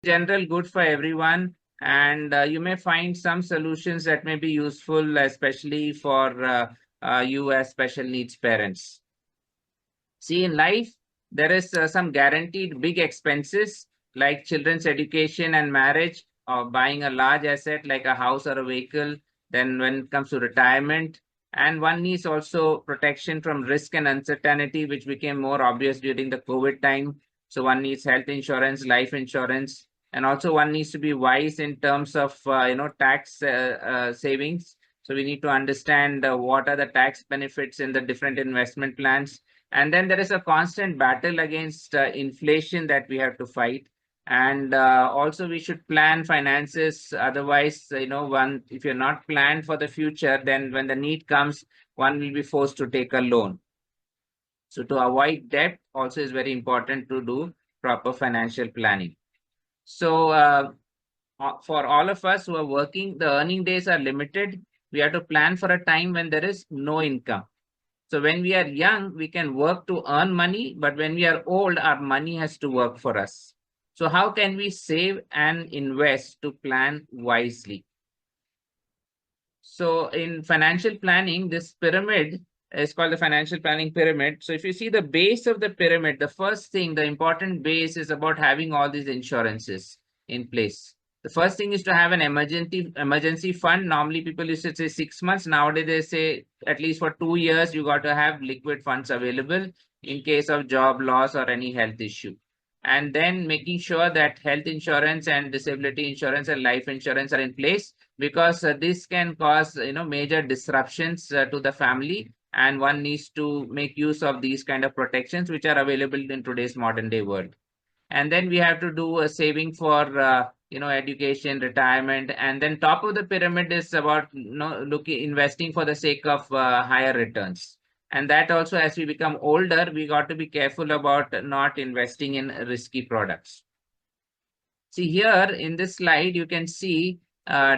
General good for everyone, and you may find some solutions that may be useful, especially for you as special needs parents. See, in life, there is some guaranteed big expenses like children's education and marriage, or buying a large asset like a house or a vehicle. Then, when it comes to retirement, and one needs also protection from risk and uncertainty, which became more obvious during the COVID time. So, one needs health insurance, life insurance, and also one needs to be wise in terms of tax savings. So, we need to understand what are the tax benefits in the different investment plans, and then there is a constant battle against inflation that we have to fight. And also we should plan finances. Otherwise, one, if you're not planned for the future, then when the need comes, one will be forced to take a loan. So to avoid debt also is very important to do proper financial planning. So for all of us who are working, the earning days are limited. We have to plan for a time when there is no income. So when we are young, we can work to earn money, but when we are old, our money has to work for us. So how can we save and invest to plan wisely? So in financial planning, this pyramid is called the financial planning pyramid. So if you see the base of the pyramid, the first thing, the important base is about having all these insurances in place. The first thing is to have an emergency fund. Normally people used to say 6 months. Nowadays they say at least for 2 years you got to have liquid funds available in case of job loss or any health issue. And then making sure that health insurance and disability insurance and life insurance are in place, because this can cause major disruptions to the family, and one needs to make use of these kind of protections which are available in today's modern day world. And then we have to do a saving for education, retirement, and then top of the pyramid is about looking investing for the sake of higher returns. And that also, as we become older, we got to be careful about not investing in risky products. See here in this slide, you can see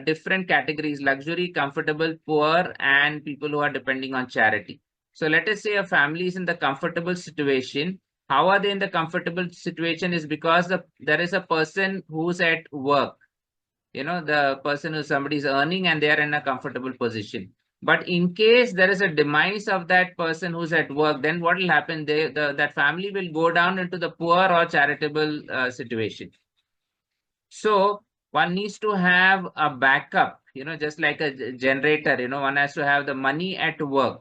different categories: luxury, comfortable, poor, and people who are depending on charity. So let us say a family is in the comfortable situation. How are they in the comfortable situation is because there is a person who's at work. The person who somebody is earning and they are in a comfortable position. But in case there is a demise of that person who's at work, then what will happen? That family will go down into the poor or charitable situation. So one needs to have a backup, just like a generator. One has to have the money at work.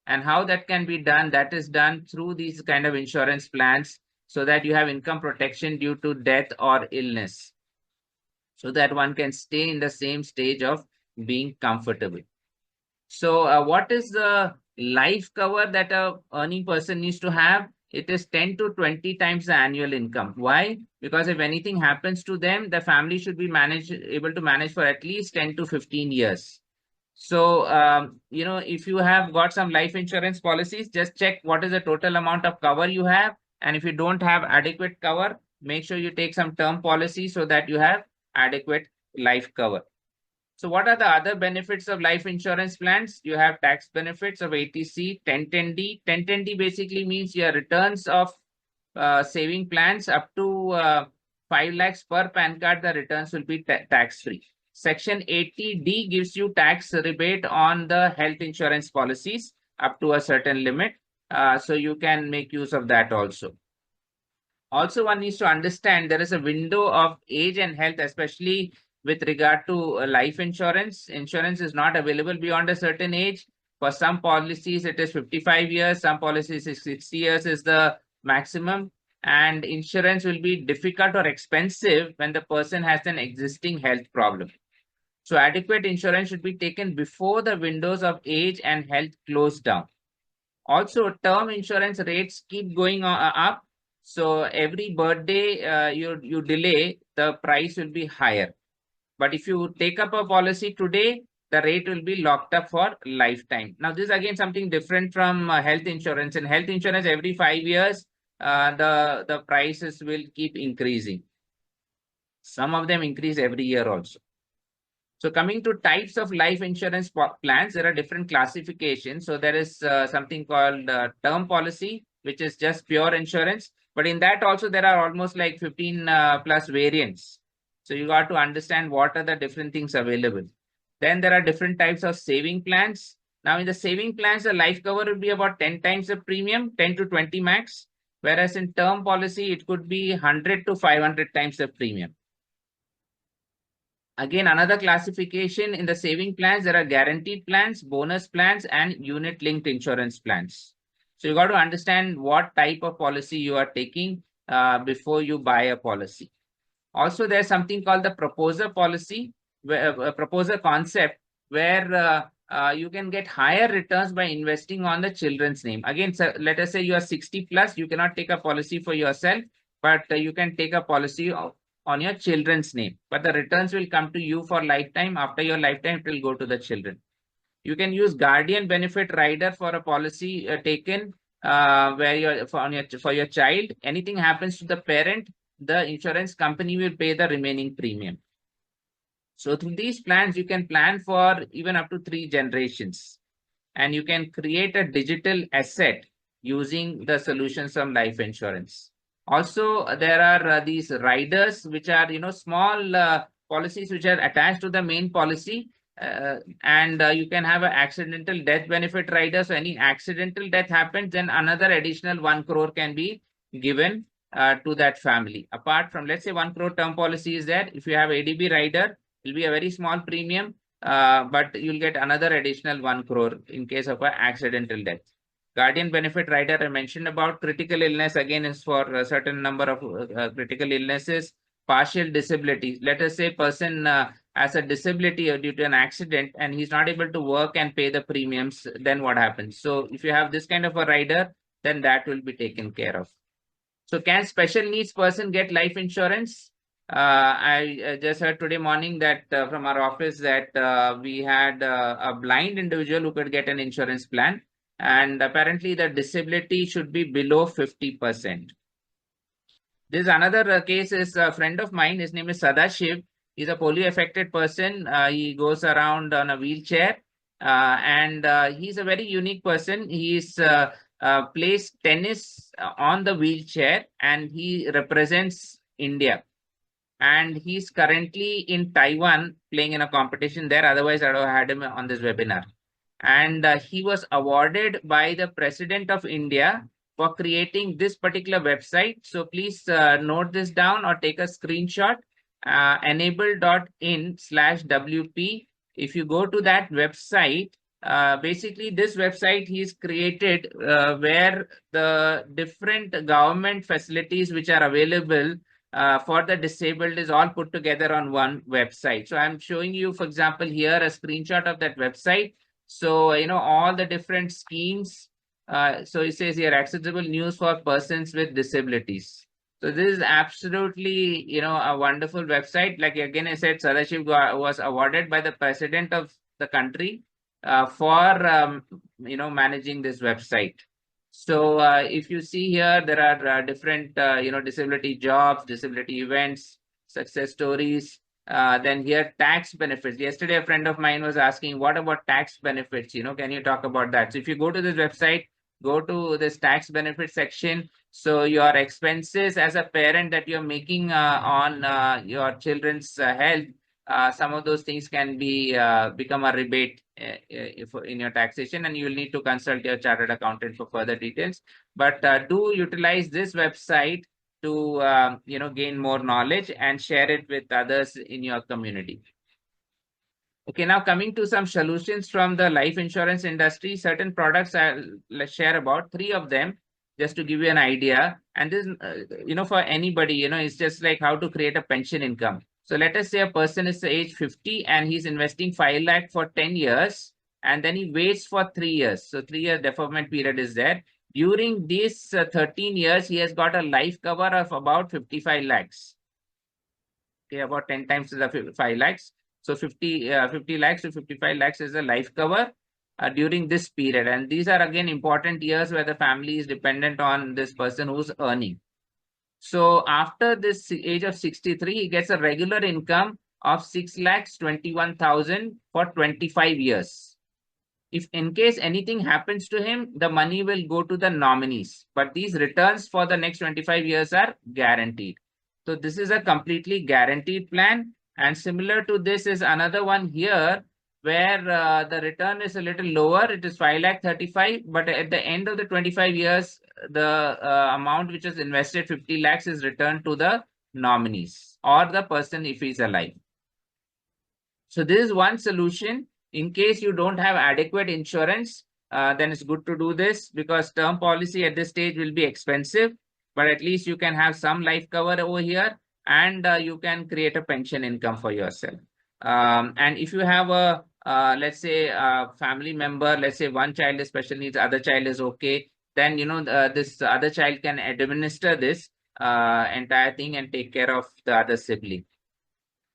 And how that can be done, that is done through these kind of insurance plans, so that you have income protection due to death or illness, so that one can stay in the same stage of being comfortable. So what is the life cover that a earning person needs to have? It is 10 to 20 times the annual income. Why? Because if anything happens to them, the family should be able to manage for at least 10 to 15 years. So, if you have got some life insurance policies, just check what is the total amount of cover you have. And if you don't have adequate cover, make sure you take some term policy so that you have adequate life cover. So what are the other benefits of life insurance plans? You have tax benefits of 80C, 1010D. 1010D basically means your returns of saving plans up to 5 lakhs per PAN card, the returns will be tax free. Section 80D gives you tax rebate on the health insurance policies up to a certain limit. So you can make use of that also. Also, one needs to understand there is a window of age and health, especially with regard to life insurance. Insurance is not available beyond a certain age. For some policies, it is 55 years. Some policies is 60 years is the maximum. And insurance will be difficult or expensive when the person has an existing health problem. So adequate insurance should be taken before the windows of age and health close down. Also, term insurance rates keep going up. So every birthday you delay, the price will be higher. But if you take up a policy today, the rate will be locked up for lifetime. Now, this is again something different from health insurance. In health insurance, every 5 years, the prices will keep increasing. Some of them increase every year also. So coming to types of life insurance plans, there are different classifications. So there is something called term policy, which is just pure insurance. But in that also there are almost like 15 plus variants. So you got to understand what are the different things available. Then there are different types of saving plans. Now in the saving plans, the life cover will be about 10 times the premium, 10 to 20 max. Whereas in term policy, it could be 100 to 500 times the premium. Again, another classification in the saving plans, there are guaranteed plans, bonus plans, and unit linked insurance plans. So you got to understand what type of policy you are taking before you buy a policy. Also, there's something called the proposer policy, where a proposer concept, where you can get higher returns by investing on the children's name. Again, so let us say you are 60 plus, you cannot take a policy for yourself, but you can take a policy on your children's name. But the returns will come to you for lifetime. After your lifetime, it will go to the children. You can use guardian benefit rider for a policy taken where you're for your child. Anything happens to the parent, the insurance company will pay the remaining premium. So through these plans, you can plan for even up to 3 generations, and you can create a digital asset using the solutions from life insurance. Also, there are these riders, which are small policies which are attached to the main policy, and you can have an accidental death benefit rider. So any accidental death happens, then another additional 1 crore can be given to that family. Apart from, let's say, 1 crore term policy is there. If you have ADB rider, it will be a very small premium, but you'll get another additional 1 crore in case of an accidental death. Guardian benefit rider I mentioned about. Critical illness again is for a certain number of critical illnesses. Partial disability. Let us say person has a disability due to an accident and he's not able to work and pay the premiums. Then what happens? So if you have this kind of a rider, then that will be taken care of. So can special needs person get life insurance? I just heard today morning that from our office that we had a blind individual who could get an insurance plan, and apparently the disability should be below 50%. This another case is a friend of mine. His name is Sadashiv. He's a polio affected person. He goes around on a wheelchair, and he's a very unique person. He's plays tennis on the wheelchair, and he represents India. And he's currently in Taiwan playing in a competition there. Otherwise, I would have had him on this webinar. And he was awarded by the President of India for creating this particular website. So please note this down or take a screenshot. Enable.in/WP. If you go to that website, basically this website he's created where the different government facilities which are available for the disabled is all put together on one website. So I'm showing you, for example, here a screenshot of that website. So, all the different schemes. So it says here, accessible news for persons with disabilities. So this is absolutely, a wonderful website. Like again, I said, Sadashiv was awarded by the president of the country for, managing this website. So if you see here, there are different, disability jobs, disability events, success stories. Then here, tax benefits. Yesterday, a friend of mine was asking, what about tax benefits? Can you talk about that? So if you go to this website, go to this tax benefit section. So your expenses as a parent that you're making on your children's health, some of those things can be become a rebate if in your taxation, and you will need to consult your chartered accountant for further details. But do utilize this website to gain more knowledge and share it with others in your community. Okay, now coming to some solutions from the life insurance industry, certain products I'll share about 3 of them just to give you an idea. And this, for anybody, it's just like how to create a pension income. So let us say a person is age 50 and he's investing 5 lakh for 10 years, and then he waits for 3 years. So 3-year deferment period is there. During these 13 years, he has got a life cover of about 55 lakhs. Okay, about 10 times the 5 lakhs. So 50 lakhs to 55 lakhs is a life cover during this period. And these are again important years where the family is dependent on this person who's earning. So after this age of 63, he gets a regular income of 6 lakhs 21,000 for 25 years. If in case anything happens to him, the money will go to the nominees, but these returns for the next 25 years are guaranteed. So this is a completely guaranteed plan. And similar to this is another one here where the return is a little lower. It is 5 lakh 35, but at the end of the 25 years, the amount which is invested 50 lakhs is returned to the nominees or the person if he's alive. So this is one solution. In case you don't have adequate insurance, then it's good to do this, because term policy at this stage will be expensive, but at least you can have some life cover over here, and you can create a pension income for yourself. And if you have a, let's say, a family member, let's say one child is special needs, other child is okay, then this other child can administer this entire thing and take care of the other sibling.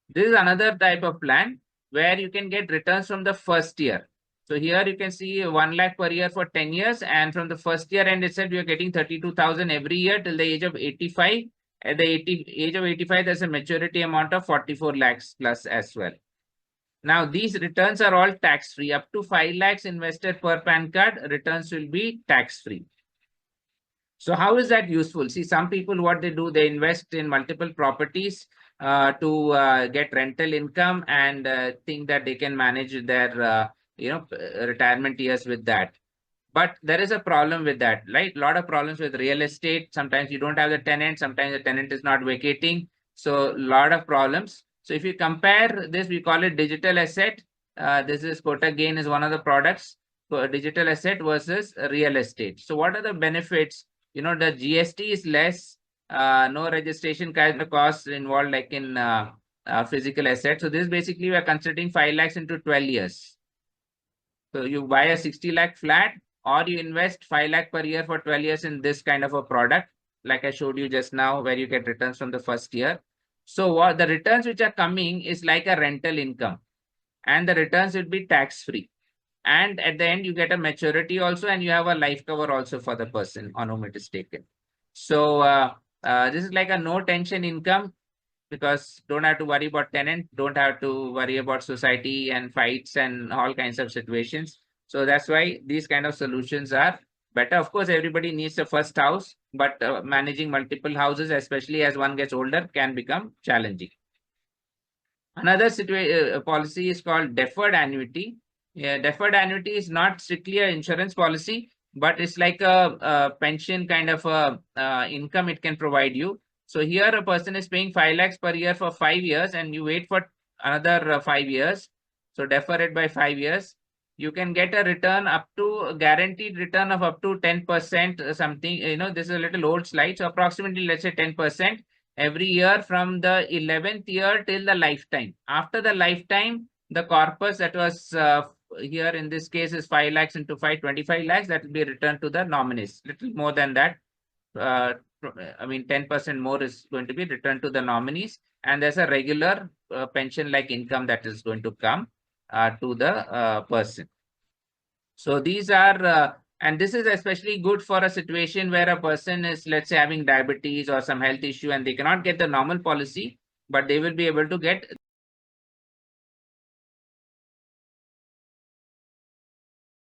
This is another type of plan where you can get returns from the first year. So here you can see 1 lakh per year for 10 years, and from the first year end itself, you are getting 32,000 every year till the age of 85. At the age of 85, there's a maturity amount of 44 lakhs plus as well. Now, these returns are all tax-free. Up to 5 lakhs invested per PAN card, returns will be tax-free. So how is that useful? See, some people, what they do, they invest in multiple properties to get rental income and think that they can manage their retirement years with that. But there is a problem with that, right? A lot of problems with real estate. Sometimes you don't have the tenant. Sometimes the tenant is not vacating. So a lot of problems. So if you compare this, we call it digital asset. This is Kotak Gain is one of the products for digital asset versus real estate. So what are the benefits? The GST is less, no registration kind of costs involved like in physical assets. So this basically we are considering 5 lakhs into 12 years. So you buy a 60 lakh flat, or you invest 5 lakh per year for 12 years in this kind of a product, like I showed you just now, where you get returns from the first year. So what the returns which are coming is like a rental income, and the returns will be tax free. And at the end, you get a maturity also, and you have a life cover also for the person on whom it is taken. So this is like a no tension income, because don't have to worry about tenant, don't have to worry about society and fights and all kinds of situations. So that's why these kind of solutions are better. Of course, everybody needs a first house, but managing multiple houses, especially as one gets older, can become challenging. Another policy is called deferred annuity. Yeah, deferred annuity is not strictly an insurance policy, but it's like a pension kind of a income it can provide you. So here a person is paying 5 lakhs per year for 5 years, and you wait for another 5 years. So defer it by 5 years. You can get a return up to a guaranteed return of up to 10% something. This is a little old slide. So approximately, let's say 10% every year from the 11th year till the lifetime. After the lifetime, the corpus that was here in this case is 5 lakhs into 25 lakhs. That will be returned to the nominees. Little more than that. 10% more is going to be returned to the nominees, and there's a regular pension like income that is going to come to the person. So these are, and this is especially good for a situation where a person is, let's say, having diabetes or some health issue, and they cannot get the normal policy, but they will be able to get